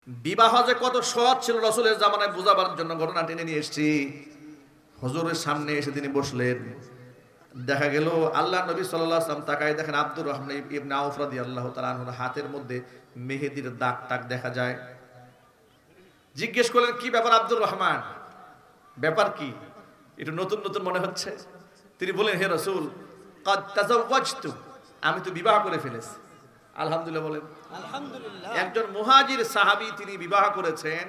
বিবাহ যে কত সহজ ছিল রাসূলের জামানায় বুঝাবার জন্য ঘটনা টেনে নিয়ে এসেছি। হুজুরের সামনে এসে তিনি বসলেন। দেখা গেল আল্লাহ নবী সাল্লাল্লাহু আলাইহি ওয়াসাল্লাম তাকায় দেখেন আব্দুর রহমান ইবনে আউফ রাদিয়াল্লাহু তাআলা আনহুর হাতের মধ্যে মেহেদির দাগ টাক দেখা যায়। জিজ্ঞেস করলেন, কি ব্যাপার আব্দুর রহমান, ব্যাপার কি? একটু নতুন নতুন মনে হচ্ছে। তিনি বলেন, হে রাসূল, ক্বাদ তাযাওয়াজতু, আমি তো বিবাহ করে ফেলেছি। আলহামদুলিল্লাহ বলেন। আলহামদুলিল্লাহ। একজন মুহাজির সাহাবী, তিনি বিবাহ করেছেন।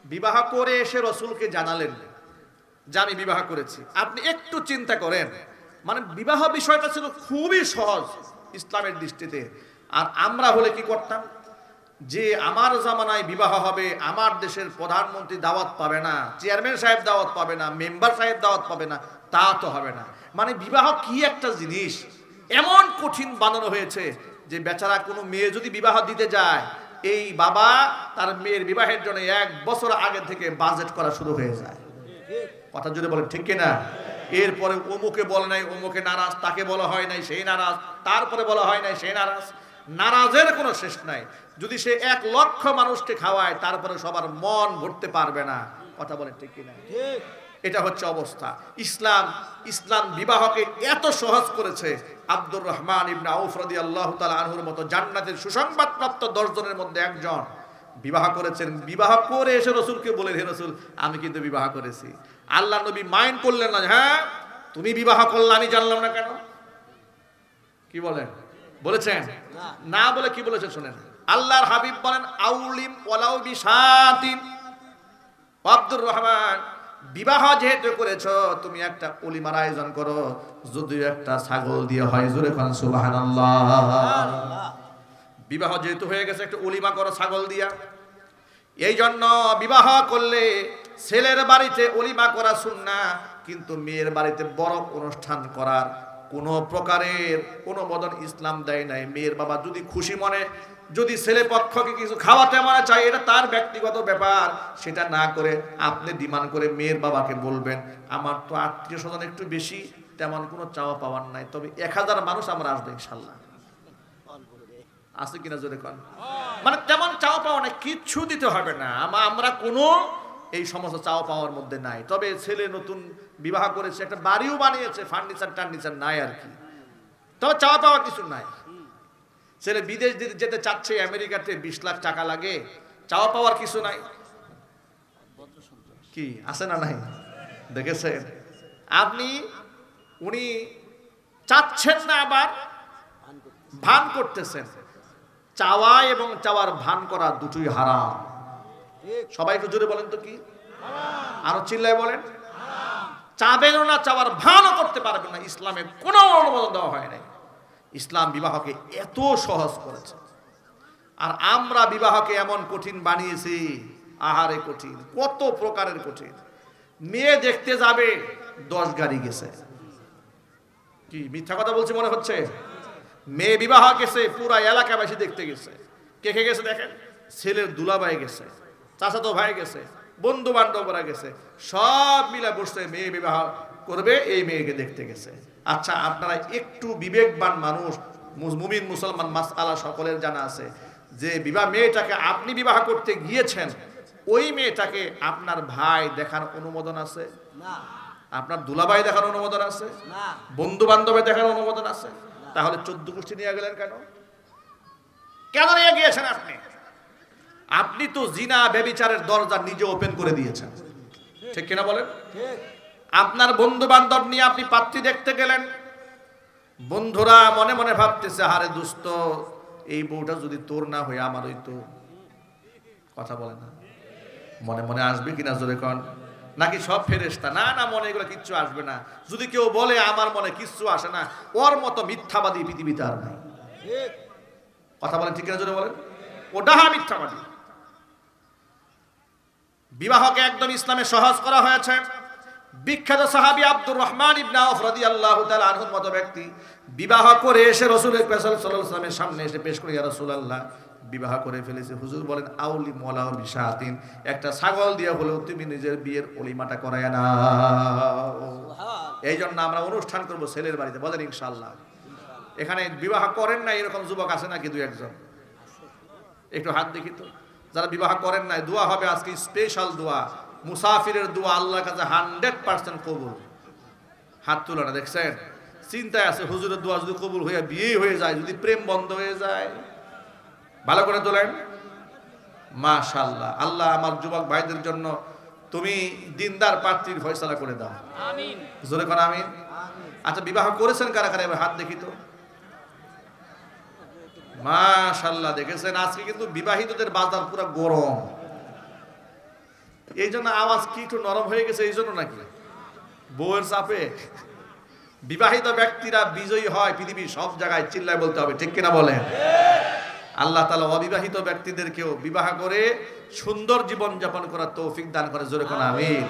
বিবাহ করে এসে রাসূলকে জানালেন যে আমি বিবাহ করেছি। আপনি একটু চিন্তা করেন, মানে বিবাহ বিষয়টা ছিল খুবই সহজ ইসলামের দৃষ্টিতে। আর আমরা হলে কি করতাম, যে আমার জামানায় বিবাহ হবে, আমার দেশের প্রধানমন্ত্রী দাওয়াত পাবে না, চেয়ারম্যান সাহেব দাওয়াত পাবে না, মেম্বার সাহেব দাওয়াত পাবে না, তা তো হবে না। মানে বিবাহ কি একটা জিনিস এমন কঠিন বানানো হয়েছে যে বেচারা কোনো মেয়ে যদি বিবাহ দিতে যায়, এই বাবা তার মেয়ের বিবাহের জন্য 1 বছর আগে থেকে বাজেট করা শুরু হয়ে যায়। কথা যদি বলেন ঠিক কিনা? এরপরে অমুকে বলে নাই, অমুকে নারাজ, তাকে বলা হয় নাই, সেই নারাজ, তারপরে বলা হয় নাই, সেই নারাজ। নারাজের কোনো শেষ নাই। যদি সে 1 লক্ষ মানুষকে খাওয়ায়, তারপরে সবার মন ভরতে পারবে না। কথা বলেন ঠিক কিনা? এটা হচ্ছে অবস্থা। ইসলাম বিবাহকে এত সহজ করেছে। আব্দুর রহমান ইবনে আউফ রাদিয়াল্লাহু তাআলা আনহুর মতো জান্নাতের সুসংবাদপ্রাপ্ত 10 জনের মধ্যে একজন বিবাহ করেছেন। বিবাহ করে এসে রাসূলকে বলেন, হে রাসূল, আমি কিন্তু বিবাহ করেছি। আল্লাহ নবী মাইন্ড করলেন না, হ্যাঁ তুমি বিবাহ করলে আমি জানলাম না কেন? কি বলেন? বলেছেন না? বলে কি বলেছেন শুনেন। আল্লাহর হাবিব বলেন, আউলিম ওয়ালাউ বিশাতিন, আব্দুর রহমান, বিবাহ যেহেতু করেছো, তুমি একটা ওলিমার আয়োজন করো, যদি একটা ছাগল দিয়ে হয়। জোরে কোন সুবহানাল্লাহ। বিবাহ যেহেতু হয়ে গেছে, একটা ওলিমা করো ছাগল দিয়া। এই জন্য বিবাহ করলে ছেলের বাড়িতে ওলিমা করা সুন্নাহ, কিন্তু মেয়ের বাড়িতে বড় অনুষ্ঠান করার কোন প্রকারের অনুমোদন ইসলাম দেয় নাই। মেয়ের বাবা যদি খুশি মনে, যদি ছেলে পক্ষকে কিছু খাওয়াতে মনে চায়, এটা তার ব্যক্তিগত ব্যাপার। সেটা না করে আপনি ডিমান্ড করে মেয়ের বাবাকে বলবেন, আমার তো আত্মীয় স্বজন একটু বেশি, তেমন কোনো চাওয়া পাওয়ার নাই, তবে 1000 মানুষ আমরা আসবো ইনশাল্লাহ। আছে কিনা জোরে কোন? মানে তেমন চাওয়া পাওয়া নাই, কিচ্ছু দিতে হবে না। আমরা কোনো এই সমস্ত চাওয়া পাওয়ার মধ্যে নাই। তবে ছেলে নতুন বিবাহ করেছে, একটা বাড়িও বানিয়েছে, ফার্নিচার নাই আর কি, তবে চাওয়া পাওয়া কিছু নাই। ছেলে বিদেশ যেতে চাচ্ছে, আমেরিকাতে 20 লাখ টাকা লাগে, চাওয়া পাওয়ার কিছু নাই। কি আছে না নাই? দেখেছেন আপনি, উনি চাচ্ছেন না, আবার ভান করতেছেন। চাওয়া এবং চাওয়ার ভান করা দুটোই হারাম। সবাই একটু জোরে বলেন তো কি? আরো চিল্লায় বলেন। চাবেনও না, চাওয়ার ভানও করতে পারবেন না। ইসলামে কোনো অনুমোদন দেওয়া হয় নাই। ইসলাম বিবাহকে এত সহজ করেছে, আর আমরা বিবাহকে এমন কঠিন বানিয়েছি। আহারে কঠিন, কত প্রকারের কঠিন। মেয়ে দেখতে যাবে, 10 গাড়ি গেছে। কি মিথ্যা কথা বলছি মনে হচ্ছে? মেয়ে বিবাহ গেছে, পুরা এলাকাবাসী দেখতে গেছে। কে কে গেছে দেখেন? ছেলের দুলাভাই গেছে, চাচাতো ভাই গেছে, বন্ধু বান্ধবরা গেছে, সব মিলে বসে মেয়ে বিবাহ করবে, এই মেয়েকে দেখতে গেছে। আচ্ছা, আপনারা একটু বিবেকবান মানুষ, মুমিন মুসলমান মাসআলা সকলের জানা আছে যে মেয়েটাকে আপনি বিবাহ করতে গিয়েছেন, ওই মেয়েটাকে আপনার ভাই দেখার অনুমোদন আছে না? আপনার দুলাভাই দেখার অনুমোদন আছে না? বন্ধু বান্ধবে দেখার অনুমোদন আছে? তাহলে 14 গোষ্ঠী নিয়ে গেলেন কেন? কেন নিয়ে গিয়েছেন আপনি? আপনি তো জিনা ব্যভিচারের দরজা নিজে ওপেন করে দিয়েছেন। ঠিক কিনা বলেন? আপনার বন্ধু বান্ধব নিয়ে আপনি পাত্রী দেখতে গেলেন, বন্ধুরা মনে মনে ভাবতেছে, আরে দোস্ত, এই বউটা যদি তোর না হয়ে আমার হইতো। কথা বলে না? মনে মনে আসবে কিনা জোরে কোন? নাকি সব ফেরেশতা? না না, মনে এগুলো কিচ্ছু আসবে না। যদি কেউ বলে আমার মনে কিচ্ছু আসে না, ওর মতো মিথ্যাবাদী পৃথিবীতে আর নাই। কথা বলেন ঠিক কিনা জোরে বলেন? ওটা মিথ্যাবাদী। বিবাহকে একদম ইসলামে সহজ করা হয়েছে। বিখ্যাত সাহাবী আব্দুর রহমান ইবনে আউফ রাদিয়াল্লাহু তাআলা আনহুর মতো ব্যক্তি বিবাহ করে এসে রাসূল সাল্লাল্লাহু আলাইহি ওয়াসাল্লামের সামনে এসে পেশ করে, ইয়া রাসূলুল্লাহ, বিবাহ করে ফেলেছে। হুজুর বলেন, আউলি ওয়ালাউ বিশাতিন, একটা ছাগল দিয়ে হলেও তুমি নিজের বিয়ের ওলিমাটা করায় নাও। এই জন্য আমরা অনুষ্ঠান করব ছেলের বাড়িতে, বলেন ইনশাআল্লাহ। এখানে বিবাহ করেন না এরকম যুবক আছে নাকি? 2-1 জন একটু হাত দেখি তো। যারা বিবাহ করেন নাই, দোয়া হবে আজকে স্পেশাল দোয়া, মুসাফিরের দোয়া আল্লাহর কাছে 100% কবুল। হাত তুলে না, দেখছেন? চিন্তায় আছে হুজুরের দোয়া যদি কবুল হয়ে বিয়ে হয়ে যায়, যদি প্রেম বন্ধ হয়ে যায়। ভালো করে তোলেন। মাশাআল্লাহ। আল্লাহ আমার যুবক ভাইদের জন্য তুমি দিনদার পাত্রীর ফয়সালা করে দাও, আমিন। জোরে কোন আমিন। আচ্ছা, বিবাহ করেছেন কারা কারা? এবার হাত দেখি তো। মাশাআল্লাহ, দেখেছেন আজকে কিন্তু বিবাহিতদের বাজার পুরো গরম। এই জন্য আওয়াজ কি একটু নরম হয়ে গেছে, এই জন্য নাকি বউয়ের চাপে? বিবাহিত ব্যক্তিরা বিজয়ী হয় পৃথিবীর সব জায়গায়, চিল্লায় বলতে হবে, ঠিক কিনা বলেন? আল্লাহ তাআলা অবিবাহিত ব্যক্তিদেরকেও বিবাহ করে সুন্দর জীবন যাপন করার তৌফিক দান করে, জোরে কোন আমিন।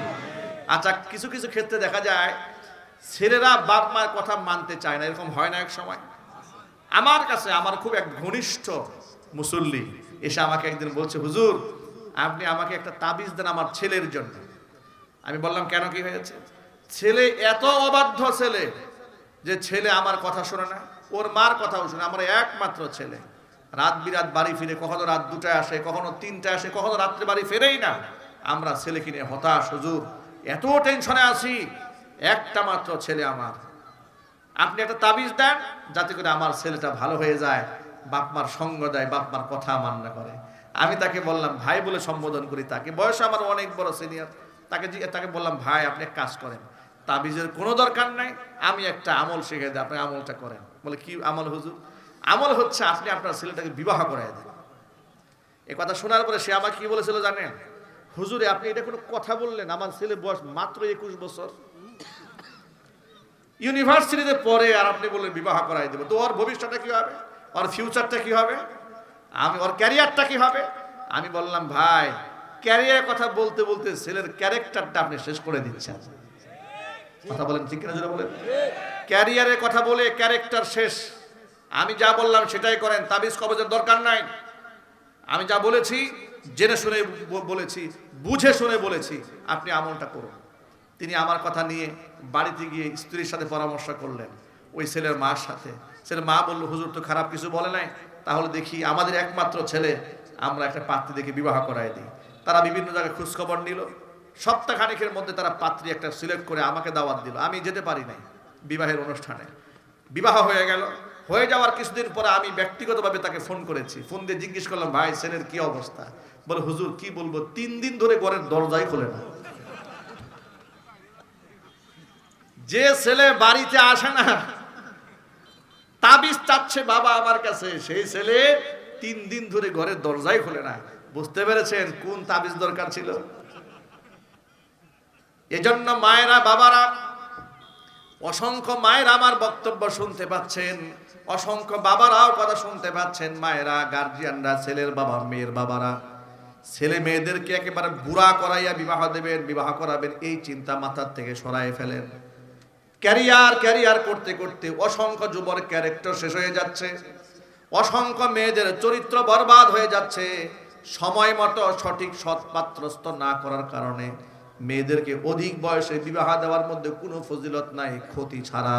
আচ্ছা, কিছু কিছু ক্ষেত্রে দেখা যায় ছেলেরা বাপ মার কথা মানতে চায় না, এরকম হয় না এক সময়? আমার কাছে আমার খুব এক ঘনিষ্ঠ মুসল্লি এসে আমাকে একদিন বলছে, হুজুর আপনি আমাকে একটা তাবিজ দেন আমার ছেলের জন্য। আমি বললাম, কেন, কি হয়েছে? ছেলে এত অবাধ্য ছেলে যে ছেলে আমার কথা শোনে না, ওর মার কথাও শোনে। আমার একমাত্র ছেলে রাত বিরাত বাড়ি ফিরে, কখনো রাত 2টায় আসে, কখনো 3টায় আসে, কখনো রাত্রে বাড়ি ফেরেই না। আমরা ছেলে কিনে হতাশ, হুজুর এত টেনশনে আছি, একটা মাত্র ছেলে আমার। আপনি একটা তাবিজ দেন যাতে করে আমার ছেলেটা ভালো হয়ে যায়, বাপ মার সঙ্গ দেয়, বাপ মার কথা মান্য করে। আমি তাকে বললাম, ভাই বলে সম্বোধন করি তাকে, বয়স আমার অনেক বড় সিনিয়র। তাকে বললাম, ভাই আপনি এক কাজ করেন, তাবিজের কোনো দরকার নাই, আমি একটা আমল শিখে দিই, আপনি আমলটা করেন। বলে, কি আমল হুজুর? আমল হচ্ছে আপনি আপনার ছেলেটাকে বিবাহ করায় দেন। এ কথা শোনার পরে সে আমাকে কি বলেছিল জানেন? হুজুরে আপনি এটা কোনো কথা বললেন? আমার ছেলে বয়স মাত্র 21 বছর, ইউনিভার্সিটিতে পড়ে, আর আপনি বললেন বিবাহ করাই দেবো, তো ওর ভবিষ্যৎটা কি হবে, ওর ফিউচারটা কি হবে, ওর ক্যারিয়ারটা কি হবে? আমি বললাম, ভাই ক্যারিয়ারের কথা বলতে বলতে ছেলের ক্যারেক্টারটা আপনি শেষ করে দিচ্ছেন। কথা বলেন ঠিক কিনা, জোরে বলেন। ক্যারিয়ারের কথা বলে ক্যারেক্টার শেষ। আমি যা বললাম সেটাই করেন, তাবিজ কবজের দরকার নাই। আমি যা বলেছি জেনে শুনে বলেছি, বুঝে শুনে বলেছি, আপনি আমলটা করুন। তিনি আমার কথা নিয়ে বাড়িতে গিয়ে স্ত্রীর সাথে পরামর্শ করলেন, ওই ছেলের মার সাথে। ছেলের মা বলল, হুজুর তো খারাপ কিছু বলে নাই, তাহলে দেখি আমাদের একমাত্র ছেলে, আমরা একটা পাত্রী দেখে বিবাহ করাই দিই। তারা বিভিন্ন জায়গায় খোঁজখবর নিল, সপ্তাহখানেকের মধ্যে তারা পাত্রী একটা সিলেক্ট করে আমাকে দাওয়াত দিল। আমি যেতে পারি নাই বিবাহের অনুষ্ঠানে। বিবাহ হয়ে গেল। হয়ে যাওয়ার কিছুদিন পরে আমি ব্যক্তিগতভাবে তাকে ফোন করেছি। ফোন দিয়ে জিজ্ঞেস করলাম, ভাই ছেলের কি অবস্থা? বলে, হুজুর কি বলবো, 3 দিন ধরে ঘরের দরজাই খোলে না। যে ছেলে বাড়িতে আসে না, তাবিজ চাচ্ছে বাবা আমার কাছে, সেই ছেলে 3 দিন ধরে ঘরের দরজাই খোলে না। বুঝতে পেরেছেন কোন তাবিজ দরকার ছিল? এজন্য মায়েরা, বাবারা, অসংখ্য মায়েরা আমার বক্তব্য শুনতে পাচ্ছেন, অসংখ্য বাবারাও কথা শুনতে পাচ্ছেন। মায়েরা, গার্জিয়ানরা, ছেলের বাবা, মেয়ের বাবারা, ছেলে মেয়েদেরকে একেবারে বুড়া করাইয়া বিবাহ দেবেন, বিবাহ করাবেন, এই চিন্তা মাথার থেকে সরাই ফেলেন। ক্যারিয়ার করতে করতে অসংখ্য যুবর ক্যারেক্টার শেষ হয়ে যাচ্ছে, অসংখ্য মেয়েদের চরিত্র বরবাদ হয়ে যাচ্ছে। সময় মতো সঠিক সৎপাত্রস্থ না করার কারণে মেয়েদেরকে অধিক বয়সে বিবাহ দেওয়ার মধ্যে কোনো ফজিলত নাই, ক্ষতি ছাড়া।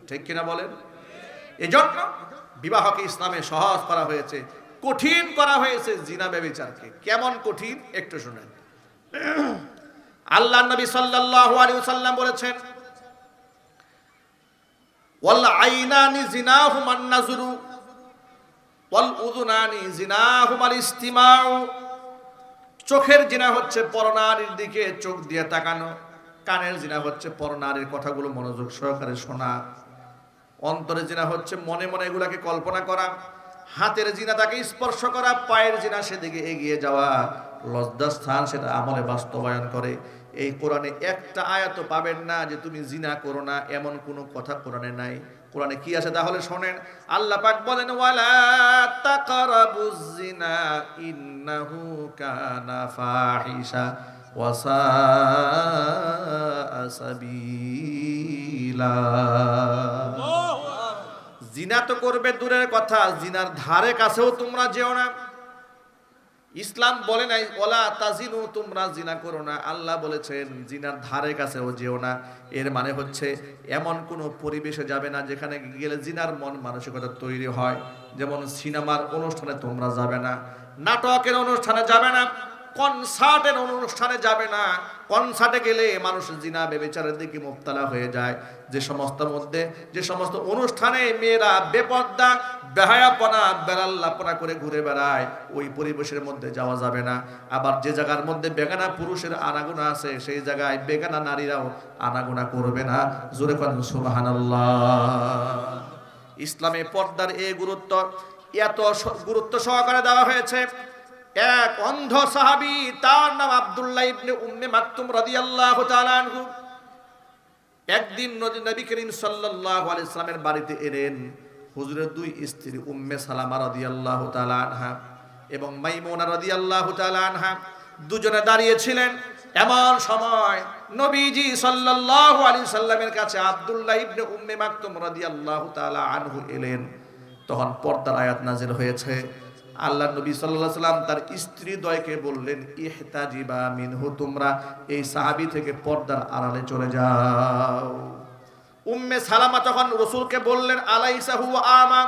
ঠিক কিনা বলেন? এজন্য বিবাহকে ইসলামে সহজ করা হয়েছে, কঠিন করা হয়েছে জিনা ব্যভিচারকে। কেমন কঠিন একটু শুনেন। আল্লাহর নবী সাল্লাল্লাহু আলাইহি ওয়াসাল্লাম বলেছেন, ওয়াল আইনানি জিনাহুমান নাজরু ওয়াল উযুনানি জিনাহুমাল ইস্তিমাউ। চোখের জিনা হচ্ছে পরনারীর দিকে চোখ দিয়ে তাকানো, কানের জিনা হচ্ছে পরনারীর কথাগুলো মনোযোগ সহকারে শোনা, অন্তরের জিনা হচ্ছে মনে মনে এগুলাকে কল্পনা করা, হাতের জিনা তাকে স্পর্শ করা, পায়ের জিনা সেদিকে এগিয়ে যাওয়া, লজ্জাস্থান সেটা আমলে বাস্তবায়ন করে। এই কোরআনে একটা আয়াত পাবেন না যে তুমি জিনা করো না, এমন কোনো কথা কোরআনে নাই। কোরআনে কি আছে তাহলে শোনেন। আল্লাহ পাক বলেন, ওয়ালা তাকরাবুজ জিনা ইন্নাহু কানা ফাহিশা ওয়া সাআ সাবিলা। জিনা তো করবে দূরের কথা, জিনার ধারে কাছেও তোমরা যেও না। ইসলাম বলে নাই ওলা তাজিনু, তোমরা জিনা করো না। আল্লাহ বলেছেন জিনার ধারে কাছেও যেও না। এর মানে হচ্ছে এমন কোনো পরিবেশে যাবে না যেখানে গেলে জিনার মন মানসিকতা তৈরি হয়। যেমন সিনেমার অনুষ্ঠানে তোমরা যাবে না, নাটকের অনুষ্ঠানে যাবে না, কনসার্টের অনুষ্ঠানে যাবে না। কনসার্টে গেলে মানুষ জিনা বেবিচারের দিকে মুবতালা হয়ে যায়। যে সমস্ত অনুষ্ঠানে মেয়েরা বেপর্দা, বেহায়াপনা, বেলাল্লাপনা করে ঘুরে বেড়ায়, ওই পরিবেশের মধ্যে যাওয়া যাবে না। আবার যে জায়গার মধ্যে বেগানা পুরুষের আনাগোনা আছে, সেই জায়গায় বেগানা নারীরাও আনাগোনা করবে না। জোরে বলেন সুবহানাল্লাহ। ইসলামে পর্দার এই গুরুত্ব, এত গুরুত্ব সহকারে দেওয়া হয়েছে। এক অন্ধ সাহাবী, তার নাম আব্দুল্লাহ ইবনে উম্মে মাকতুম রাদিয়াল্লাহু তাআলা আনহু, একদিন নবী করিম সাল্লাল্লাহু আলাইহি সাল্লামের বাড়িতে এলেন। হুজুরের দুই স্ত্রী উম্মে সালামা রাদিয়াল্লাহু তাআলা আনহা এবং মাইমুনা রাদিয়াল্লাহু তাআলা আনহা দুজনে দাঁড়িয়ে ছিলেন। এমন সময় নবীজি সাল্লাল্লাহু আলাইহি সাল্লামের কাছে আব্দুল্লাহ ইবনে উম্মে মাকতুম রাদিয়াল্লাহু তাআলা আনহু এলেন। তখন পর্দার আয়াত নাযিল হয়েছে। আল্লাহ নবী সাল্লাল্লাহু আলাইহি সাল্লাম তার স্ত্রী দ্বয়কে বললেন, ইহতাজিবা মিনহু, তোমরা এই সাহাবী থেকে পর্দার আড়ালে চলে যাও। উম্মে সালামা তখন রাসূলকে বললেন, আলাইসা হুয়া আমা,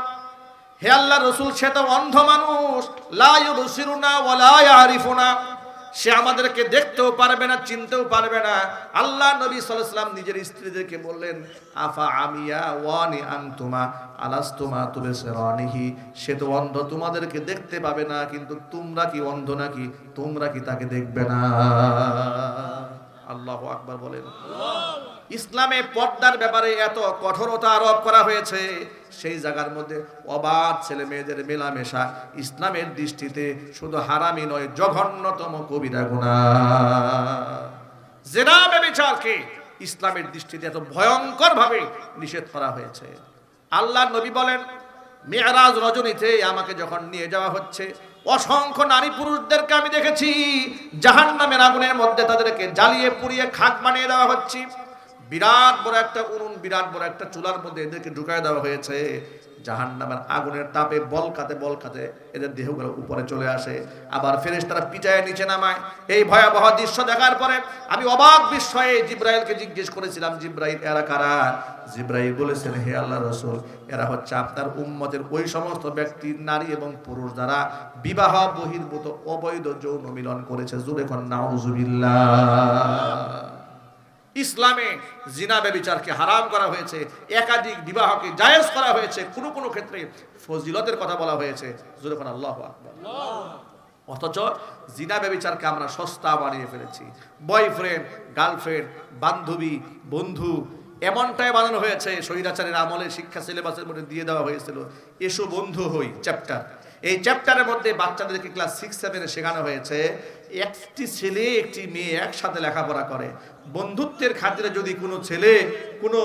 হে আল্লাহর রাসূল, সে তো অন্ধ মানুষ, লা ইউবসিরুনা ওয়া লা ইয়ারিফুনা, সে আমাদেরকে দেখতেও পারবে না, চিনতেও পারবে না। আল্লাহ নবী সাল্লাল্লাহু আলাইহি সাল্লাম নিজের স্ত্রীদেরকে বললেন, আফা আমিয়া ওয়ানি আনতুমা আলাস্তুমা তুবসিরানিহি, সে তো অন্ধ, তোমাদেরকে দেখতে পাবে না, কিন্তু তোমরা কি অন্ধ নাকি? তোমরা কি তাকে দেখবে না? আল্লাহু আকবার বলেন। ইসলামে পর্দার ব্যাপারে এত কঠোরতা আরোপ করা হয়েছে, সেই জায়গার মধ্যে অবাধ ছেলে মেয়েদের মেলামেশা ইসলামের দৃষ্টিতে শুধু হারামি নয়, জঘন্যতম কবিরা গুনাহ। জিনা ব্যভিচারকে ইসলামের দৃষ্টিতে এত ভয়ঙ্কর ভাবে নিষেধ করা হয়েছে। আল্লাহর নবী বলেন, মিরাজ রজনীতে আমাকে যখন নিয়ে যাওয়া হচ্ছে, অসংখ্য নারী পুরুষদেরকে আমি দেখেছি জাহান্নামের আগুনের মধ্যে তাদেরকে জ্বালিয়ে পুড়িয়ে খাক বানিয়ে দেওয়া হচ্ছে। বিরাট বড় একটা উনুন, বিরাট বড় একটা চুলার মধ্যে এদেরকে ঢুকায় দেওয়া হয়েছে। জাহান্নামের আগুনের তাপে বলকাতে এদের দেহগুলো উপরে চলে আসে। আবার ফেরেশতারা পিটায় নিচে নামায়। এই ভয়াবহ দৃশ্য দেখার পরে আমি অবাক বিস্ময়ে জিব্রাইলকে জিজ্ঞেস করেছিলাম, জিব্রাইল, এরা কারা? জিব্রাইল বলেছেন, হে আল্লাহর রাসূল, এরা হচ্ছে আপনার উম্মতের ওই সমস্ত ব্যক্তি, নারী এবং পুরুষ যারা বিবাহ বহির্ভূত অবৈধ যৌন মিলন করেছে। জোরে কোন নাউযুবিল্লাহ। ইসলামে জিনা ব্যভিচারকে হারাম করা হয়েছে, একাধিক বিবাহকে জায়েজ করা হয়েছে, কোন কোন ক্ষেত্রে ফজিলতের কথা বলা হয়েছে। জোরে কোন আল্লাহু আকবার। অথচ জিনা ব্যভিচারকে আমরা সস্তা বানিয়ে ফেলেছি। বয়ফ্রেন্ড, গার্লফ্রেন্ড, বান্ধবী, বন্ধু, এমনটাই বানানো হয়েছে। স্বৈরাচারের আমলে শিক্ষা সিলেবাসের মধ্যে দিয়ে দেওয়া হয়েছিল, এসো বন্ধু হই চ্যাপ্টার। এই চ্যাপ্টারের মধ্যে বাচ্চাদেরকে ক্লাস 6-7 শেখানো হয়েছে একটি ছেলে একটি মেয়ে একসাথে লেখাপড়া করে। বন্ধুত্বের খাতিরে যদি কোনো ছেলে কোনো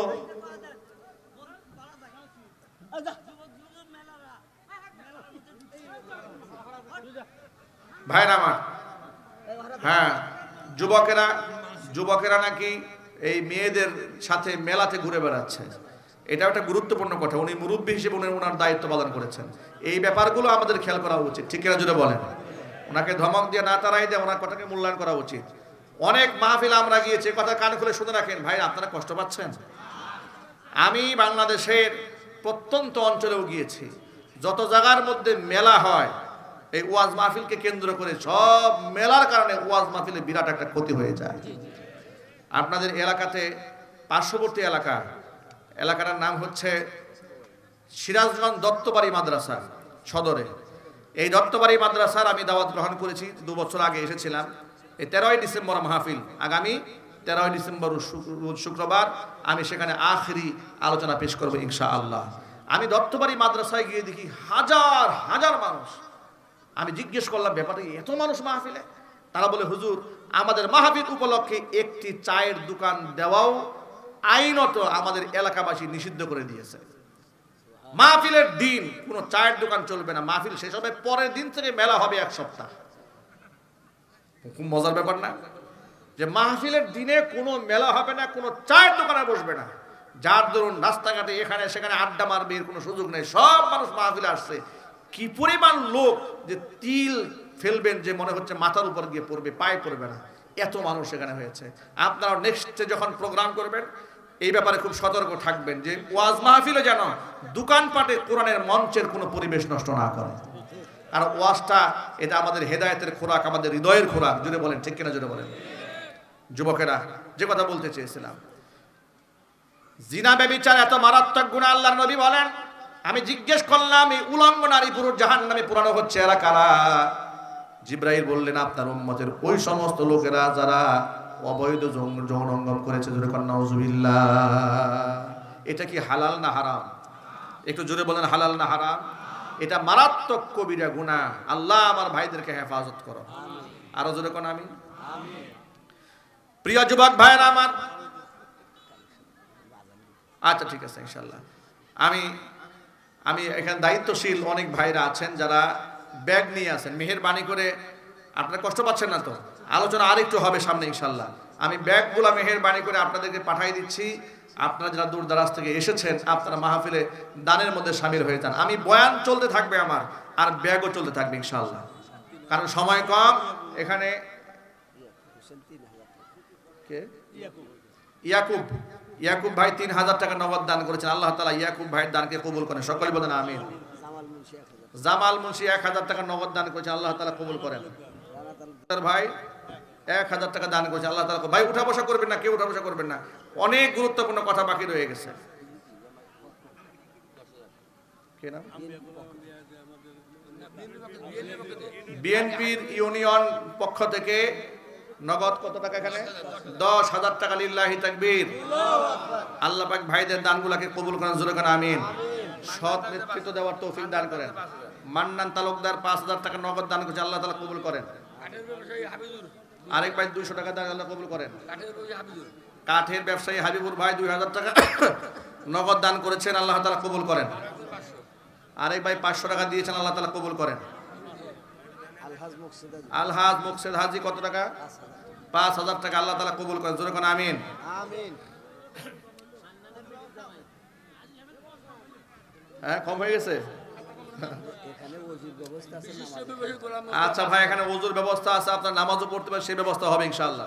ভাইরা আমার, হ্যাঁ, যুবকেরা নাকি এই মেয়েদের সাথে মেলাতে ঘুরে বেড়াচ্ছে। এটা একটা গুরুত্বপূর্ণ কথা। উনি মুরব্বী হিসেবে ওনার দায়িত্ব পালন করেছেন। এই ব্যাপারগুলো আমাদের খেয়াল করা উচিত। ঠিক কিনা যদি বলেন, ওনাকে ধমক দিয়ে না তারাই দিয়ে ওনার কথাকে মূল্যায়ন করা উচিত। অনেক মাহফিল আমরা গিয়েছি, কথা কান খুলে শুনে রাখেন ভাই, আপনারা কষ্ট পাচ্ছেন। আমি বাংলাদেশের প্রত্যন্ত অঞ্চলেও গিয়েছি, যত জায়গার মধ্যে মেলা হয় এই ওয়াজ মাহফিলকে কেন্দ্র করে, সব মেলার কারণে ওয়াজ মাহফিলে বিরাট একটা ক্ষতি হয়ে যায়। আপনাদের এলাকাতে পার্শ্ববর্তী এলাকাটার নাম হচ্ছে সিরাজগঞ্জ দত্তবাড়ি মাদ্রাসা সদরে। এই দত্তবাড়ি মাদ্রাসার আমি দাওয়াত গ্রহণ করেছি, 2 বছর আগে এসেছিলাম। এই 13ই ডিসেম্বর মাহফিল, আগামী 13ই ডিসেম্বর শুক্রবার আমি সেখানে আখেরি আলোচনা পেশ করব ইনশাআল্লাহ। আমি দত্তবাড়ি মাদ্রাসায় গিয়ে দেখি হাজার হাজার মানুষ। আমি জিজ্ঞেস করলাম, ব্যাপারটা এত মানুষ মাহফিলে? তারা বলে, হুজুর, আমাদের মাহফিল উপলক্ষে একটি চায়ের দোকান দেওয়াও আইনত আমাদের এলাকাবাসী নিষিদ্ধ করে দিয়েছে। মাহফিলের দিন কোনো চায়ের দোকান চলবে না, মাহফিল শেষ হবে পরের দিন থেকে মেলা হবে 1 সপ্তাহ। খুব মজার ব্যাপার না, যে মাহফিলের দিনে কোনো মেলা হবে না, কোনো চায়ের দোকানে বসবে না। যার ধরুন রাস্তাঘাটে এখানে সেখানে আড্ডা মারবে এর কোনো সুযোগ নেই, সব মানুষ মাহফিলে আসছে। কি পরিমাণ লোক, যে তিল ফেলবেন যে মনে হচ্ছে মাথার উপর গিয়ে পড়বে, পায়ে পড়বে না, এত মানুষ এখানে হয়েছে। আপনারা নেক্সটে যখন প্রোগ্রাম করবেন এই ব্যাপারে খুব সতর্ক থাকবেন যে ওয়াজ মাহফিলে যেন দোকানপাটে কোরআনের মঞ্চের কোনো পরিবেশ নষ্ট না করে। কারণ ওয়াজটা এটা আমাদের হেদায়েতের খোরাক, আমাদের হৃদয়ের খোরাক। জুড়ে বলেন ঠিক কিনা? জুড়ে বলেন। যুবকেরা, যে কথা বলতে চেয়েছিলাম, জিনা ব্যভিচার এত মারাত্মক গুনাহ, আল্লাহর নবী বলেন, আমি জিজ্ঞেস করলাম এই উলঙ্গ নারী পুরুষ জাহান্নামে পুরানো হচ্ছে এরা কারা? জিব্রাইল বললেন আপনার উম্মতের ওই সমস্ত লোকেরা যারা অবৈধ যৌনাঙ্গম করেছে। জোরে কন্যা নাউজুবিল্লাহ। এটা কি হালাল না হারাম? একটু জোরে বলেন, হালাল না হারাম? এটা মারাত্মক কবিরা গুনাহ। আল্লাহ আমার ভাইদেরকে হেফাজত করো। আরো জোরে কোন আমিন। প্রিয় যুবক ভাইরা আমার, আচ্ছা ঠিক আছে ইনশাআল্লাহ। আমি এখানে দায়িত্বশীল অনেক ভাইরা আছেন যারা ব্যাগ নিয়ে আসেন, মেহেরবানি করে, আপনারা কষ্ট পাচ্ছেন না তো? আলোচনা আরেকটু হবে সামনে ইনশাআল্লাহ। আমি ব্যাগগুলো মেহেরবানি করে আপনাদেরকে পাঠিয়ে দিচ্ছি। আপনারা যারা দূর দারাজ থেকে এসেছেন আপনারা মাহফিলে দানের মধ্যে শামিল হয়ে যান। আমি বয়ান চলতে থাকবে আমার, আর ব্যাগও চলতে থাকবে ইনশাআল্লাহ, কারণ সময় কম। এখানে কে? ইয়াকুব ভাই 3000 টাকা নগদ দান করেছেন। আল্লাহ তাআলা ইয়াকুব ভাইয়ের দানকে কবুল করেন। সকলে বলেন আমিন। জামাল মুন্সি 1000 টাকা নগদ দান করেছেন। আল্লাহ তাআলা কবুল করেন। ভাই 1000 টাকা দান করেছেন। আল্লাহ তাআলা। ভাই উঠা বসা করবেন না, কেউ উঠা বসা করবেন না, অনেক গুরুত্বপূর্ণ কথা বাকি রয়ে গেছে। কে নাম? বিএনপির ইউনিয়ন পক্ষ থেকে নগদ কত টাকা? এখানে 10,000 টাকা। লিল্লাহি তাকবীর। আল্লাহ পাক ভাইদের দানগুলোকে কবুল করেন। জোরে করেন আমিন। সৎ নেতৃত্ব দেওয়ার তৌফিক দান করেন। মান্নান তালুকদার 5000 টাকা নগদ দান করেছে। আল্লাহ তাআলা কবুল করেন। আরেক ভাই 200 টাকা দান, আল্লাহ কবুল করেন। কাঠের ব্যবসায়ী হাবিবুর ভাই 2000 টাকা নগদ দান করেছেন। আল্লাহ তাআলা কবুল করেন। আরেক ভাই 500 টাকা দিয়েছেন। আল্লাহ তাআলা কবুল করেন। আলহাজ মুকসেদ হাজি কত টাকা? 5000 টাকা। আল্লাহ তাআলা কবুল করেন। জোরে কোন আমিন। হ্যাঁ, কম হয়ে গেছে। আচ্ছা ভাই, এখানে ওযুর ব্যবস্থা আছে, আপনার নামাজও পড়তে পারেন, সেই ব্যবস্থা হবে ইনশাআল্লাহ।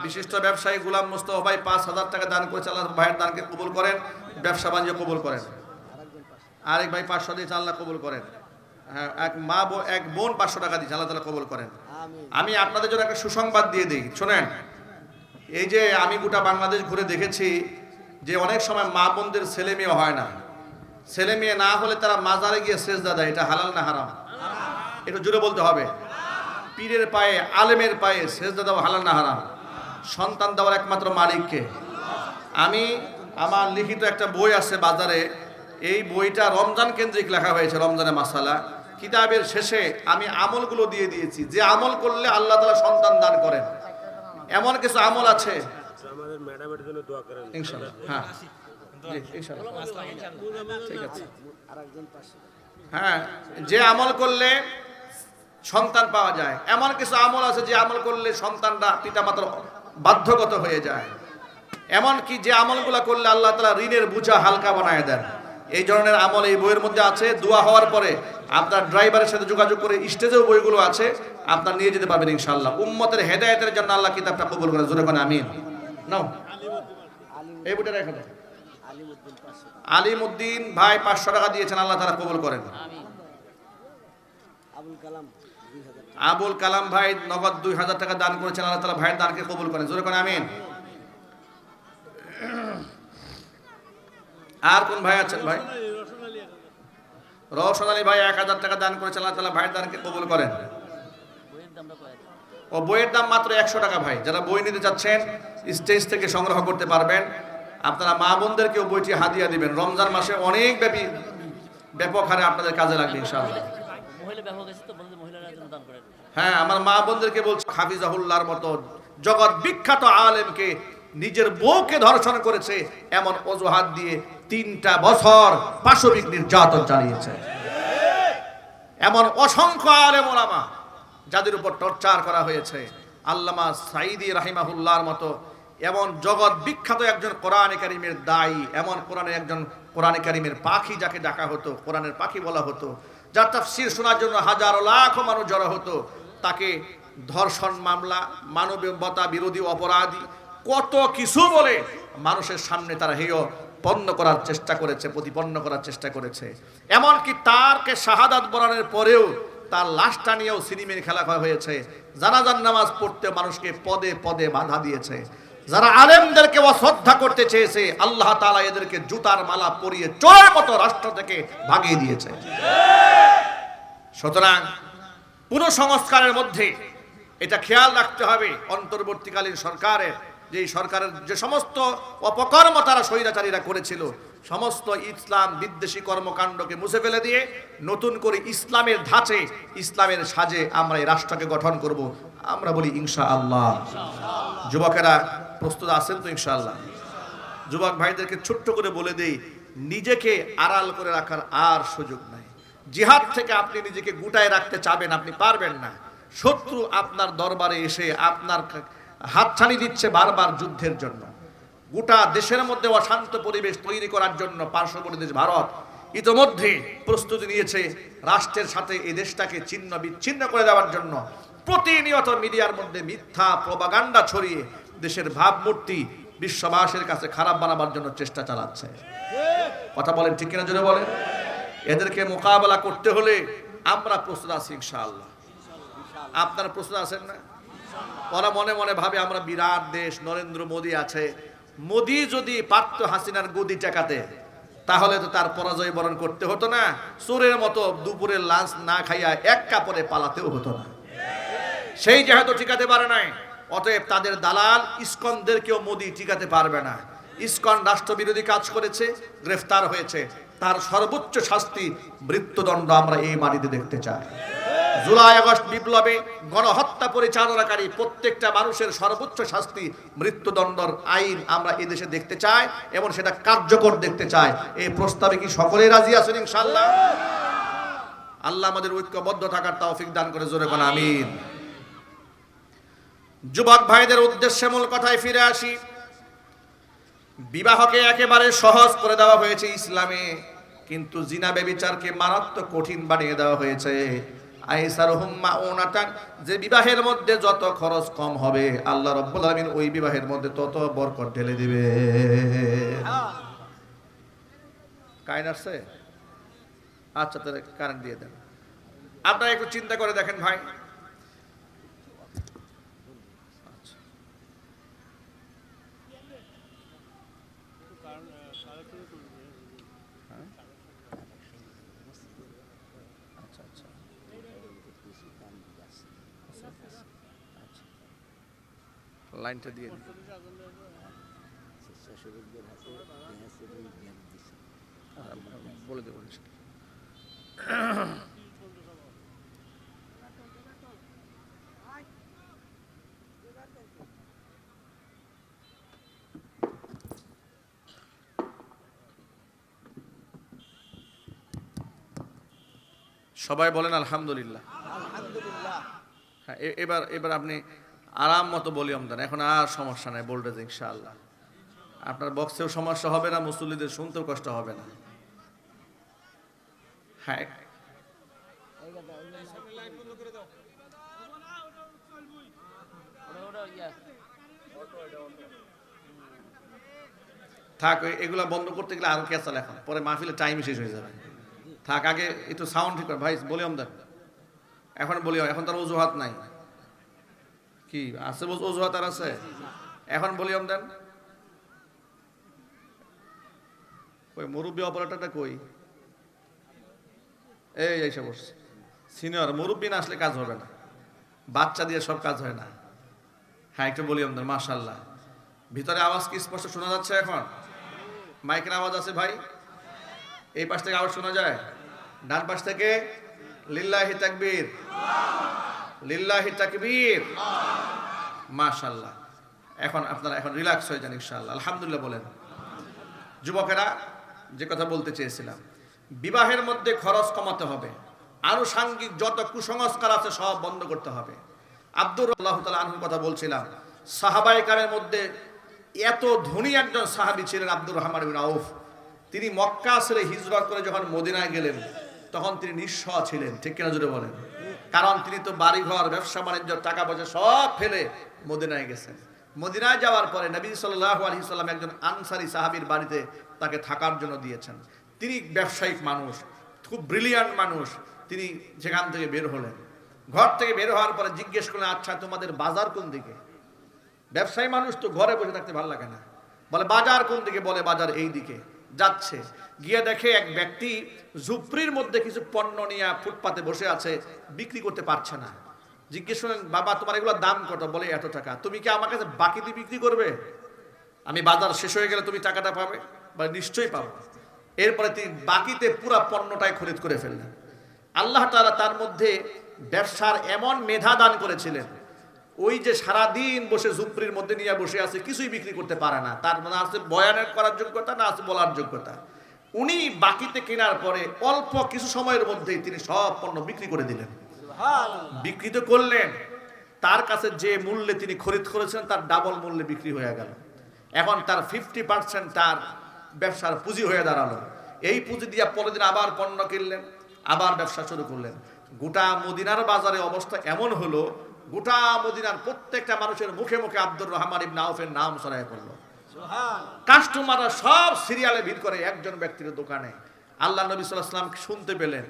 বিশিষ্ট ব্যবসায়ী গোলাম মুস্তফা ভাই 5000 টাকা দান করেছে। আল্লাহ ভাইয়ের দানকে কবুল করেন, ব্যবসা বাণিজ্য কবুল করেন। আরেক ভাই 500 দিয়েছে। আল্লাহ কবুল করেন। হ্যাঁ, এক বোন 500 টাকা দিয়েছে। আল্লাহ তাআলা কবুল করেন। আমি আপনাদের জন্য একটা সুসংবাদ দিয়ে দিই, শোনেন। এই যে আমি গোটা বাংলাদেশ ঘুরে দেখেছি যে অনেক সময় মা বোনদের ছেলে মেয়ে হয় না। ছেলে মেয়ে না হলে তারা মাজারে গিয়ে সেজদা দেয়। এটা হালাল না হারাম? একটু জোরে বলতে হবে। পীরের পায়ে, আলেমের পায়ে সেজদা দেওয়া হালাল না হারাম? সন্তান দেওয়ার একমাত্র মালিককে। আমার লিখিত একটা বই আছে বাজারে, এই বইটা রমজান কেন্দ্রিক লেখা হয়েছে, রমজানের মাসালা। কিতাবের শেষে আমি আমলগুলো দিয়ে দিয়েছি, যে আমল করলে আল্লাহ তাআলা সন্তান দান করেন। এমন কিছু আমল আছে, আমাদের ম্যাডামের জন্য দোয়া করেন ইনশাআল্লাহ। হ্যাঁ জি ইনশাআল্লাহ, ঠিক আছে। হ্যাঁ, যে আমল করলে সন্তান পাওয়া যায়, এমন কিছু আমল আছে যে আমল করলে সন্তানরা পিতামাতার বাধ্যগত হয়ে যায়। এমন কি যে আমলগুলো করলে আল্লাহ তাআলা ঋণের বোঝা হালকা বানায় দেন। এই ধরনের আমল এই বইয়ের মধ্যে আছে। দোয়া হওয়ার পরে আপনার ড্রাইভারের সাথে যোগাযোগ করে, স্টেজেও বইগুলো আছে, আপনার নিয়ে যেতে পারবেন ইনশাআল্লাহ। উম্মতের হেদায়েতের জন্য আল্লাহ কিতাবটা কবুল করেন। জোরে বলেন আমিন। নাও এই বইটা রেখে দাও। আলিমউদ্দিন ভাই 500 টাকা দিয়েছেন। আল্লাহ তাআলা কবুল করেন। আবুল কালাম ভাই নগদ 2000 টাকা দান করেছেন। আল্লাহ তাআলা ভাইয়ের দানকে কবুল করেন। জোরে বলেন আমিন। আর কোন ভাই আছেন? ভাই রওশন আলী ভাই 1000 টাকা দান করেছেন। আল্লাহ তাআলা ভাইয়ের দানকে কবুল করেন। ও বইয়ের দাম মাত্র 100 টাকা। ভাই যারা বই নিতে চাচ্ছেন স্টেজ থেকে সংগ্রহ করতে পারবেন। আপনারা মা বোনদেরকেও বইটি হাদিয়া দিবেন। রমজান মাসে অনেক ব্যাপক হারে আপনাদের কাজে লাগবে ইনশাআল্লাহ। হ্যাঁ, আমার মা বোনদেরকে বলছি, হাফিজাহুল্লাহর মতো জগৎ বিখ্যাত আলেমকে নিজের বউকে ধর্ষণ করেছে এমন অজুহাত দিয়ে 3টা বছর পাশবিক নির্যাতন চালিয়েছে। এমন অসংখ্য আলেম ওলামা যাদের উপর টর্চার করা হয়েছে। আল্লামা সাঈদী রাহিমাহুল্লাহর মতো এমন জগৎ বিখ্যাত একজন কোরআনে কারীমের দায়ী, এমন একজন কোরআনে কারীমের পাখি যাকে ডাকা হতো, কোরআনের পাখি বলা হতো, যার তাফসীর শোনার জন্য হাজারো লাখো মানুষ জড়ো হতো, তাকে ধর্ষণ মামলা, মানবতা বিরোধী অপরাধী কত কিছু বলে মানুষের সামনে তারা হেয় পন্ন করার চেষ্টা করেছে, প্রতিপন্ন করার চেষ্টা করেছে। এমনকি তারকে শাহাদাত বরণের পরেও তার লাশটা নিয়েও সিনেমের খেলা হয়েছে। জানাজার নামাজ পড়তে মানুষকে পদে পদে বাধা দিয়েছে। যারা আলেমদেরকে অশ্রদ্ধা করতে চেয়েছে, আল্লাহ তাআলা এদেরকে জুতার মালা পরিয়ে চোরের মতো রাষ্ট্র থেকে ভাগিয়ে দিয়েছে। সুতরাং পুনঃসংস্কারের মধ্যে এটা খেয়াল রাখতে হবে, অন্তর্বর্তীকালীন সরকারের যে সমস্ত অপকর্ম তারা স্বৈরাচারীরা করেছিল, সমস্ত ইসলাম বিদ্বেষী কর্মকাণ্ডকে মুছে ফেলে দিয়ে নতুন করে ইসলামের ধাঁচে, ইসলামের সাজে আমরা এই রাষ্ট্রকে গঠন করব। আমরা বলি ইনশাআল্লাহ। যুবকেরা প্রস্তুত আছেন তো ইনশাআল্লাহ? যুবক ভাইদেরকে ছোট্ট করে বলে দেই, নিজেকে আড়াল করে রাখার আর সুযোগ নাই। জিহাদ থেকে আপনি নিজেকে গুটায় রাখতে চাবেন, আপনি পারবেন না। শত্রু আপনার দরবারে এসে আপনার হাতছানি দিচ্ছে বারবার যুদ্ধের জন্য। গোটা দেশের মধ্যে অশান্ত পরিবেশ তৈরি করার জন্য পার্শ্ববর্তী দেশ ভারত ইতোমধ্যে প্রস্তুতি নিয়েছে রাষ্ট্রের সাথে এই দেশটাকে ছিন্ন বিচ্ছিন্ন করে দেওয়ার জন্য। প্রতিনিয়ত মিডিয়ার মধ্যে মিথ্যা প্রপাগান্ডা ছড়িয়ে দেশের ভাবমূর্তি বিশ্ববাসীর কাছে খারাপ বানাবার জন্য চেষ্টা চালাচ্ছে। কথা বলেন ঠিক কিনা, জোরে বলেন। এদেরকে মোকাবেলা করতে হলে আমরা প্রস্তুত আছি ইনশাআল্লাহ। আপনারা প্রস্তুত আছেন না? ওরা মনে মনে ভাবে আমরা বিরাট দেশ, নরেন্দ্র মোদী আছে, মোদী যদি পারত হাসিনার গদি টেকাতে তাহলে তো তার পরাজয় বরণ করতে হতো না, চোরের মতো দুপুরের লাঞ্চ না খাইয়া এক কাপড়ে পালাতেও হতো না। সেই যেহেতু টিকাতে পারে নাই, অতএব তাদের দালাল ইসকনদেরকেও মোদী টিকাতে পারবে না। ইসকন রাষ্ট্রবিরোধী কাজ করেছে, গ্রেফতার হয়েছে, তার সর্বোচ্চ শাস্তি মৃত্যুদণ্ড আমরা এই মাটিতে দেখতে চাই। জুলাই আগস্ট বিপ্লবে গণহত্যা পরিচালনাকারী প্রত্যেকটা মানুষের সর্বোচ্চ শাস্তি মৃত্যুদণ্ডর আইন আমরা এই দেশে দেখতে চাই এবং সেটা কার্যকর দেখতে চাই। এই প্রস্তাবে কি সকলেই রাজি আছেন ইনশাআল্লাহ? আল্লাহ আমাদের ঐক্যবদ্ধ থাকার তৌফিক দান করে, জোরে বলেন আমিন। যুবক ভাইদের উদ্দেশ্যে মূল কথায় ফিরে আসি। বিবাহকে একেবারে সহজ করে দেওয়া হয়েছে ইসলামে, কিন্তু জিনা ব্যভিচারকে মারাত্মক কঠিন বানিয়ে দেওয়া হয়েছে। আইসারুহুম মাউনাতান, যে বিবাহের মধ্যে যত খরচ কম হবে আল্লাহ রাব্বুল আলামিন ওই বিবাহের মধ্যে তত বরকত ঢেলে দিবে। কারেন্ট আসছে? আচ্ছা, তাহলে কারেন্ট দিয়ে দেন। আপনারা একটু চিন্তা করে দেখেন ভাই, লাইনটা দিয়ে দিন। বলে দেবো। সবাই বলেন আলহামদুলিল্লাহ। হ্যাঁ, এবার আপনি আরাম মতো ভলিউম দেন, এখন আর সমস্যা নাই ভোল্টেজ ইনশাআল্লাহ। আপনার বক্সেও সমস্যা হবে না, মুসল্লিদের শুনতেও কষ্ট হবে না। হ্যাঁ, থাক, এগুলা বন্ধ করতে গেলে আরো ক্যাচাল, এখন পরে মাহফিলে টাইম শেষ হয়ে যাবে। থাক, আগে একটু সাউন্ড ঠিক করে ভাই, ভলিউম দেন। এখন ভলিউম, এখন তার অজুহাত নাই। কি আছে অজুহাত আর আছে? এখন ভলিউম দেন। কই মুরব্বী অপারেটরটা কই? এই এসে বসছে সিনিয়র। মুরব্বী না আসলে কাজ হবে না, বাচ্চা দিয়ে সব কাজ হয় না। হ্যাঁ, একটু ভলিউম দেন। মাশাআল্লাহ। ভিতরে আওয়াজ কি স্পষ্ট শোনা যাচ্ছে? এখন মাইকের আওয়াজ আছে ভাই? এই পাশ থেকে আওয়াজ শোনা যায়? ডান পাশ থেকে? লিল্লাহি তাকবীর, লিল্লাহি তাকবীর। মাশাআল্লাহ। এখন আপনারা এখন রিল্যাক্স হয়ে যান ইনশাআল্লাহ। আলহামদুলিল্লাহ বলেন। যুবকেরা, যে কথা বলতে চেয়েছিলাম, বিবাহের মধ্যে খরচ কমাতে হবে, আনুষাঙ্গিক যত কুসংস্কার আছে সব বন্ধ করতে হবে। আব্দুর রাহমানুল্লাহ তাআলা আনহুর কথা বলছিলাম। সাহাবায়ে কেরামের মধ্যে এত ধনী একজন সাহাবী ছিলেন আব্দুর রহমান ইবনে আউফ। তিনি মক্কা ছেড়ে হিজরত করে যখন মদিনায় গেলেন, তখন তিনি নিঃস্ব ছিলেন, ঠিক কিনা জুড়ে বলেন? কারণ তিনি তো বাড়িঘর, ব্যবসা বাণিজ্য, টাকা পয়সা সব ফেলে মদিনায় গেছেন। মদিনায় যাওয়ার পরে নবী সাল্লাল্লাহু আলাইহি সাল্লাম একজন আনসারী সাহাবীর বাড়িতে তাকে থাকার জন্য দিয়েছেন। তিনি ব্যবসায়িক মানুষ, খুব ব্রিলিয়ান্ট মানুষ। তিনি সেখান থেকে বের হলেন। ঘর থেকে বের হওয়ার পরে জিজ্ঞেস করলেন, আচ্ছা তোমাদের বাজার কোন দিকে? ব্যবসায়ী মানুষ তো ঘরে বসে থাকতে ভালো লাগে না। বলে বাজার কোন দিকে? বলে বাজার এই দিকে। যাচ্ছে, গিয়ে দেখে এক ব্যক্তি ঝুপড়ির মধ্যে কিছু পণ্য নিয়ে ফুটপাতে বসে আছে, বিক্রি করতে পারছে না। জিজ্ঞেস করলেন, বাবা তোমার এগুলোর দাম কত? বলে এত টাকা। তুমি কি আমার কাছে বাকিতে বিক্রি করবে? আমি বাজার শেষ হয়ে গেলে তুমি টাকাটা পাবে? বলে নিশ্চয়ই পাবো। এরপরে তিনি বাকিতে পুরা পণ্যটাই খরিদ করে ফেললেন। আল্লাহ তাআলা তার মধ্যে ব্যবসার এমন মেধা দান করেছিলেন, ওই যে সারাদিন বসে ঝুপড়ির মধ্যে নিয়ে বসে আছে, কিছুই বিক্রি করতে পারে না, তার মানে আছে বয়ানের করার যোগ্যতা, না আছে বলার যোগ্যতা। উনি বাকিতে কেনার পরে অল্প কিছু সময়ের মধ্যেই তিনি সব পণ্য বিক্রি করে দিলেন। বিক্রি তো করলেন, তার কাছে যে মূল্যে তিনি খরিদ করেছেন তার ডাবল মূল্যে বিক্রি হয়ে গেল। এখন তার 50% তার ব্যবসার পুঁজি হয়ে দাঁড়ালো। এই পুঁজি দিয়ে পরের দিন আবার পণ্য কিনলেন, আবার ব্যবসা শুরু করলেন। গোটা মদিনার বাজারে অবস্থা এমন হলো, গোটা মদিনার প্রত্যেকটা মানুষের মুখে মুখে আব্দুর রহমান ইবনে আউফের নাম ছড়ায় পড়লো। কাস্টমাররা সব সিরিয়ালে ভিড় করে একজন ব্যক্তির দোকানে। আল্লাহ নবী সাল্লাল্লাহু আলাইহি ওয়াসাল্লাম শুনতে পেলেন,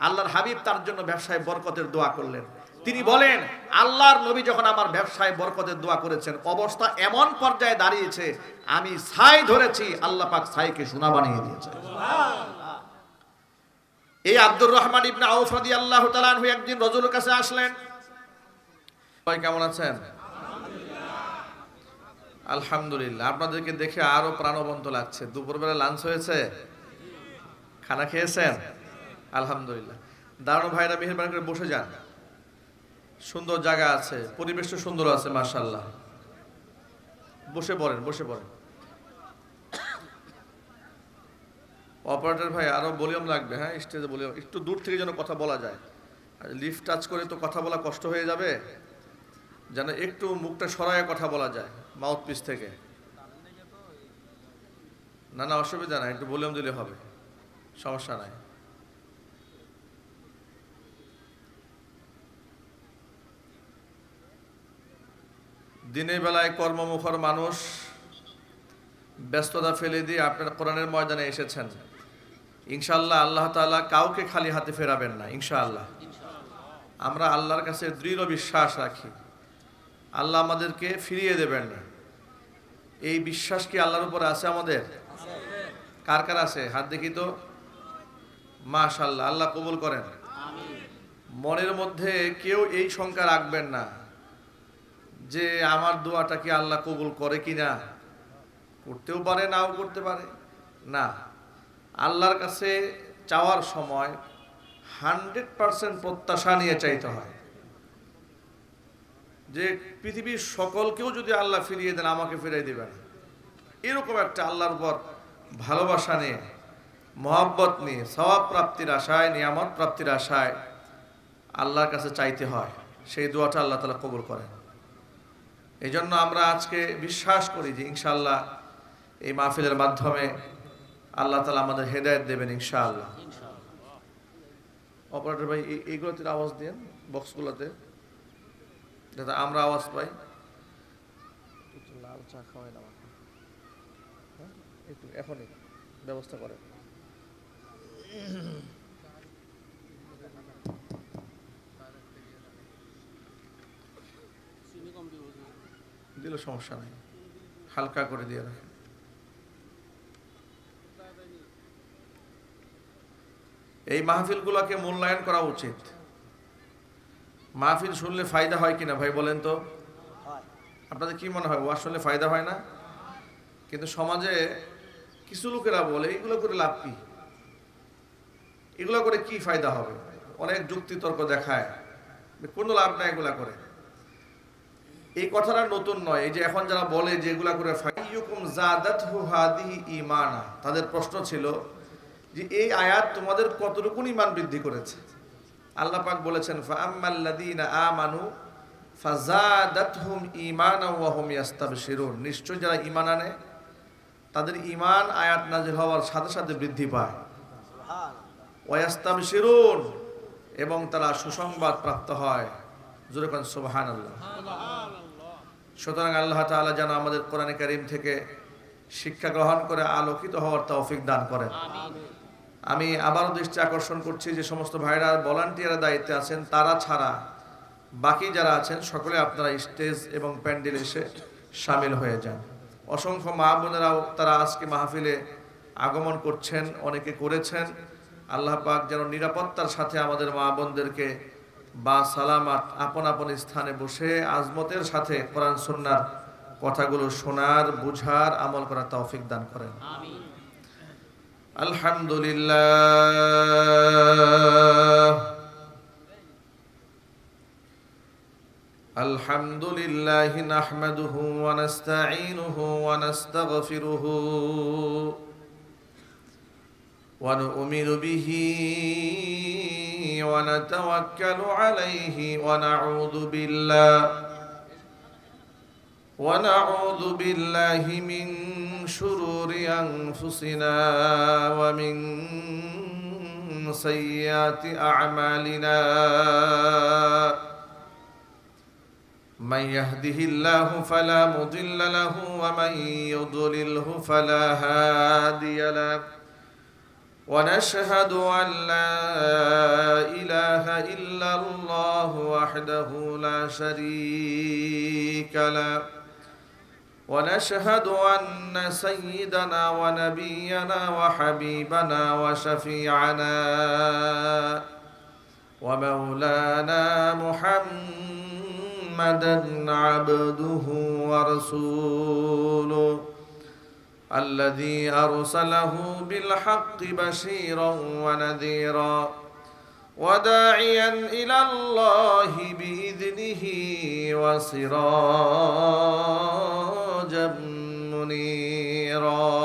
আল্লাহর হাবিব তার জন্য ব্যবসায় বরকতের দোয়া করলেন। তিনি বলেন, আল্লাহর নবী যখন আমার ব্যবসায় বরকতের দোয়া করেছেন, অবস্থা এমন পর্যায়ে দাঁড়িয়েছে, আমি ছাই ধরেছি, আল্লাহ পাক ছাইকে সোনা বানিয়ে দিয়েছে। এই আব্দুর রহমান ইবনে আউফ রাদিয়াল্লাহু তাআলা আনহু একদিন রাজুলের কাছে আসলেন। ভাই কেমন আছেন? আলহামদুলিল্লাহ। আপনাদেরকে দেখে আরো প্রাণবন্ত লাগছে। দুপুরবেলা লাঞ্চ হয়েছে? খানা খেয়েছেন? আলহামদুলিল্লাহ। দাঁড়ানো ভাইরা মেহেরবানি করে বসে যান, সুন্দর জায়গা আছে, পরিবেশটা সুন্দর আছে মাশাআল্লাহ। বসে পড়েন, বসে পড়েন। অপারেটর ভাই আরো ভলিউম লাগবে, হ্যাঁ স্টেজে ভলিউম একটু দূর থেকে যেন কথা বলা যায়। লিফট টাচ করে তো কথা বলা কষ্ট হয়ে যাবে, যেন একটু মুখটা সরায় কথা বলা যায় মাউথ পিস থেকে। না না অসুবিধা নাই, একটু ভলিউম দিলে হবে, সমস্যা নাই। দিনের বেলায় কর্মমুখর মানুষ, ব্যস্ততা ফেলে দিয়ে আপনারা কোরআনের ময়দানে এসেছেন। ইনশাআল্লাহ আল্লাহ তাআলা কাউকে খালি হাতে ফেরাবেন না, ইনশাআল্লাহ। আমরা আল্লাহর কাছে দৃঢ় বিশ্বাস রাখি, আল্লাহ আমাদেরকে ফিরিয়ে দেবেন না। এই বিশ্বাস কি আল্লাহর উপর আছে আমাদের? কার কার আছে? হাত দেখি তো। মাশাআল্লাহ, আল্লাহ কবুল করেন। মনের মধ্যে কেউ এই শঙ্কা রাখবেন না যে আমার দোয়াটা কি আল্লাহ কবুল করে কিনা। করতেও পারে, নাও করতে পারে। না, আল্লাহর কাছে চাওয়ার সময় 100% প্রত্যাশা নিয়ে চাইতে হয় যে পৃথিবীর সকলকেও যদি আল্লাহ ফিরিয়ে দেন, আমাকে ফিরিয়ে দিবেন, এরকম একটা আল্লাহর উপর ভালোবাসা নিয়ে, মহব্বত নিয়ে, সওয়াব প্রাপ্তির আশায়, নিয়ামত প্রাপ্তির আশায় আল্লাহর কাছে চাইতে হয়। সেই দোয়াটা আল্লাহ তাআলা কবুল করেন। এই জন্য আমরা আজকে বিশ্বাস করি যে ইনশাআল্লাহ এই মাহফিলের মাধ্যমে আল্লাহ তাআলা আমাদের হেদায়েত দেবেন ইনশাআল্লাহ। অপারেটর ভাই এইগুলোতে আওয়াজ দেন, বক্সগুলোতে, যাতে আমরা আওয়াজ পাই। একটু লাল চা খাওয়াই না আমাকে, হ্যাঁ একটু এখনই ব্যবস্থা করেন। দিলে সমস্যা নাই, হালকা করে দিয়ে রাখেন। এই মাহফিলগুলোকে মূল্যায়ন করা উচিত। মাহফিল শুনলে ফায়দা হয় কিনা ভাই বলেন তো? আপনাদের কি মনে হয়, ওয়াজ শুনলে ফায়দা হয় না? কিন্তু সমাজে কিছু লোকেরা বলে এগুলো করে লাভ কি, এগুলো করে কি ফায়দা হবে, অনেক যুক্তি তর্ক দেখায়, কোনো লাভ নাই এগুলা করে। এই কথাটা নতুন নয়। এই যে এখন যারা বলে যে এগুলা করে ফাইয়ুকুম যাদাতহু হাদিহি ঈমানা, তাদের প্রশ্ন ছিল যে এই আয়াত তোমাদের কতটুকু ঈমান বৃদ্ধি করেছে। আল্লাহ পাক বলেছেন ফাআম্মাল্লাযীনা আমানু ফাযাদাতহুম ঈমানাও ওয়া হুম ইস্তাবশিরুন, নিশ্চয় যারা ঈমান আনে তাদের ঈমান আয়াত নাযিল হওয়ার সাথে সাথে বৃদ্ধি পায়। ওয়াস্তাবশিরুন, এবং তারা সুসংবাদ প্রাপ্ত হয়। জোরে কোন সুবহানাল্লাহ। সুতরাং আল্লাহ তাআলা যেন আমাদের কোরআনে কারীম থেকে শিক্ষা গ্রহণ করে আলোকিত হওয়ার তৌফিক দান করেন। আমি আবারও দৃষ্টি আকর্ষণ করছি যে সমস্ত ভাইরা ভলান্টিয়ারের দায়িত্বে আছেন, তারা ছাড়া বাকি যারা আছেন সকলে আপনারা স্টেজ এবং প্যান্ডেল এসে শামিল হয়ে যান। অসংখ্য মা বোনেরাও তারা আজকে মাহফিলে আগমন করছেন, অনেকে করেছেন। আল্লাহ পাক যেন নিরাপত্তার সাথে আমাদের মা বোনদেরকে বা সালামাত আপন আপন স্থানে বসে আজমতের সাথে কোরআন সুন্নাহর কথাগুলো শোনার, বুঝার, আমল করার তৌফিক দান করেন। আমিন। আলহামদুলিল্লাহ আলহামদুলিল্লাহি নাহমাদুহু ওয়া নাস্তাঈনুহু ওয়া নাস্তাগফিরুহু ওয়া নু'মিনু বিহি ওয়া নাতাওয়াক্কালু আলাইহি ওয়া নাউযু বিল্লাহি মিন শুরুরি আনফুসিনা ওয়া মিন সাইয়্যাতি আ'মালিনা। من يهده الله فلا مضل له ومن يضلله فلا هادي له ونشهد أن لا إله إلا الله وحده لا شريك له ونشهد أن سيدنا ونبينا وحبيبنا وشفيعنا ومولانا محمدا عبده ورسوله الذي أرسله بالحق بشيرا ونذيرا وداعيا إلى الله بإذنه وسراجا منيرا.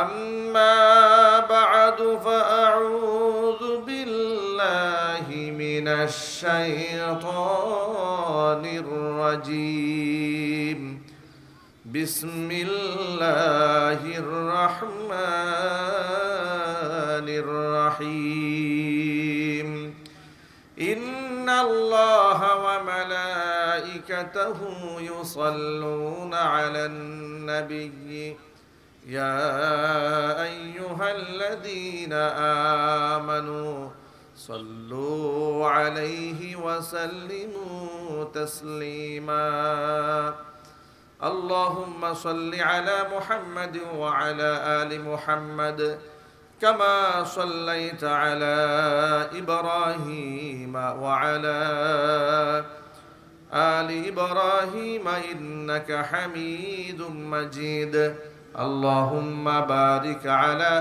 أما بعد فأعوذ بالله من الشيطان الرجيم. بسم الله الرحمن الرحيم. إن الله وملائكته يصلون على النبي يا أيها الذين آمنوا صلوا عليه وسلموا تسليما. اللهم صل على محمد وعلى آل محمد كما صليت على إبراهيم وعلى آل إبراهيم إنك حميد مجيد. اللهم بارك على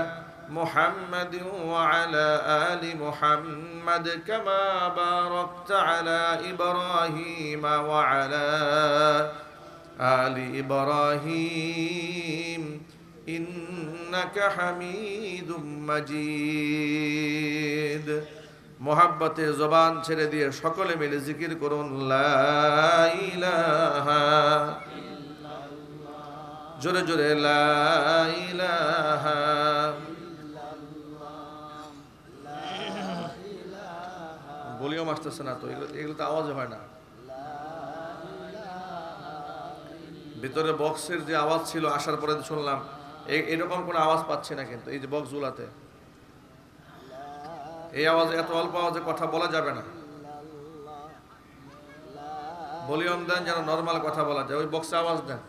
محمد وعلى آل محمد كما باركت على إبراهيم وعلى آل إبراهيم إنك حميد مجيد. মোহাব্বতে জবান ছেড়ে দিয়ে সকলে মিলে জিকির করুন লা ইলাহা ইল্লাল্লাহ। জোরে জোরে লা ইলাহা ইল্লাল্লাহ। ভলিউম আসতেছে না তো, এগুলো তো আওয়াজ হয় না। ভিতরে বক্সের যে আওয়াজ ছিল আসার পরে শুনলাম এরকম কোনো আওয়াজ পাচ্ছি না, কিন্তু এই যে বক্সগুলাতে এই আওয়াজে, এত অল্প আওয়াজে কথা বলা যাবে না। ভলিউম দেন যেন নরমাল কথা বলা যায়। ওই বক্সে আওয়াজ দেন,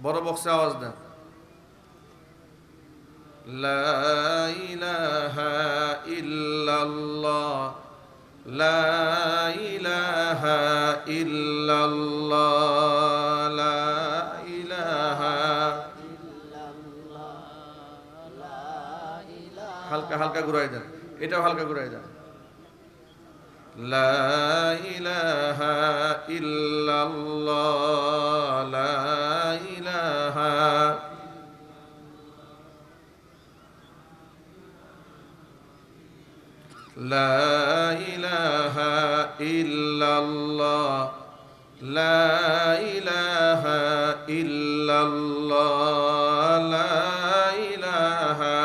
বড় বক্সে আওয়াজ দেন। লা ইলাহা ইল্লাল্লাহ লা ইলাহা ইল্লাল্লাহ লা ইলাহা ইল্লাল্লাহ লা ইলাহা। হালকা হালকা ঘুরাই দেন, এটাও হালকা ঘুরাই দেন। লা ইলাহা ইল্লাল্লাহ লা ইলাহা লা ইলাহা ইল্লাল্লাহ লা ইলাহা ইল্লাল্লাহ লা ইলাহা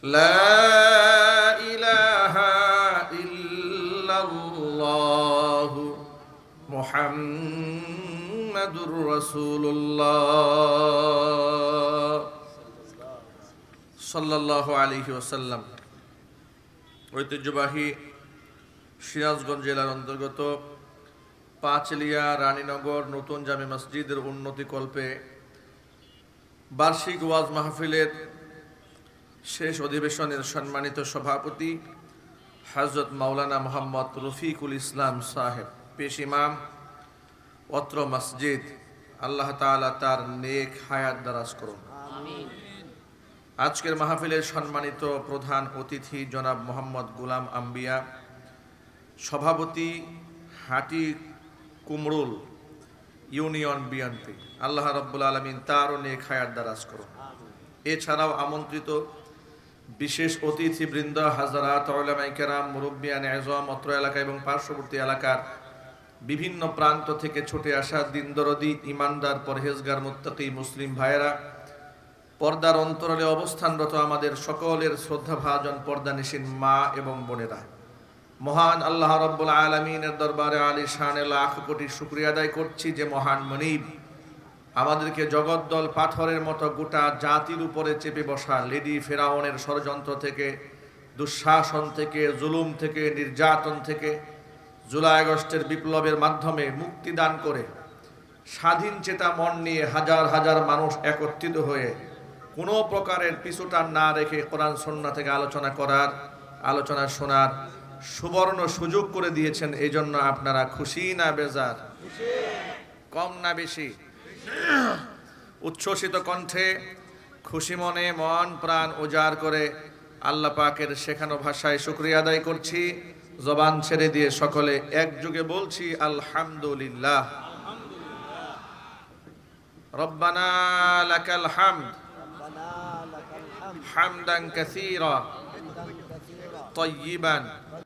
لا إله إلا الله محمد رسول الله সাল্লাল্লাহু আলাইহি ওয়াসাল্লাম। ঐতিহ্যবাহী সিরাজগঞ্জ জেলার অন্তর্গত পাঁচলিয়া রানীনগর নতুন জামে মসজিদের উন্নতিকল্পে বার্ষিক ওয়াজ মাহফিলের শেষ অধিবেশনের সম্মানিত সভাপতি হযরত মাওলানা মোহাম্মদ রফিকুল ইসলাম সাহেব পেশ ইমাম অত্র মসজিদ, আল্লাহ তাআলা তার নেক হায়াত দারাজ করুন। আজকের মাহফিলের সম্মানিত প্রধান অতিথি জনাব মোহাম্মদ গোলাম আম্বিয়া, সভাপতি হাটি কুমরুল ইউনিয়ন বিএনপি, আল্লাহ রাব্বুল আলামিন তারও নেক হায়াত দারাজ করুন। এছাড়াও আমন্ত্রিত বিশেষ অতিথিবৃন্দ, হাজরাত, উলামায়ে কেরাম, মুরব্বিয়ানে আযম, অত্র এলাকা এবং পার্শ্ববর্তী এলাকার বিভিন্ন প্রান্ত থেকে ছুটে আসা দিনদরদি, ইমানদার, পরহেজগার, মুত্তাকি মুসলিম ভাইয়েরা, পর্দার অন্তরালে অবস্থানরত আমাদের সকলের শ্রদ্ধাভাজন পর্দানিশীন মা এবং বোনেরা, মহান আল্লাহ রাব্বুল আলামিনের দরবারে আলিশানে লাখ কোটি শুকরিয়া আদায় করছি যে মহান মনিব আমাদেরকে জগদ্দল পাথরের মতো গোটা জাতির উপরে চেপে বসা লেডি ফেরাউনের ষড়যন্ত্র থেকে, দুঃশাসন থেকে, জুলুম থেকে, নির্যাতন থেকে জুলাই আগস্টের বিপ্লবের মাধ্যমে মুক্তি দান করে স্বাধীন চেতা মন নিয়ে হাজার হাজার মানুষ একত্রিত হয়ে কোনো প্রকারের পিছুটান না রেখে কোরআন সুন্নাহ থেকে আলোচনা করার, আলোচনা শোনার সুবর্ণ সুযোগ করে দিয়েছেন। এই জন্য আপনারা খুশি না বেজার? কম না বেশি? উচ্ছ্বসিত কণ্ঠে খুশি মনে মন প্রাণ উজাড় করে আল্লাহ পাকের শেখানো ভাষায় শুকরিয়া আদায় করছি। জবান ছেড়ে দিয়ে সকলে একযোগে বলছি আলহামদুলিল্লাহ। রব্বানা লাকাল হামদ হামদান কাসীরা তাইয়িবান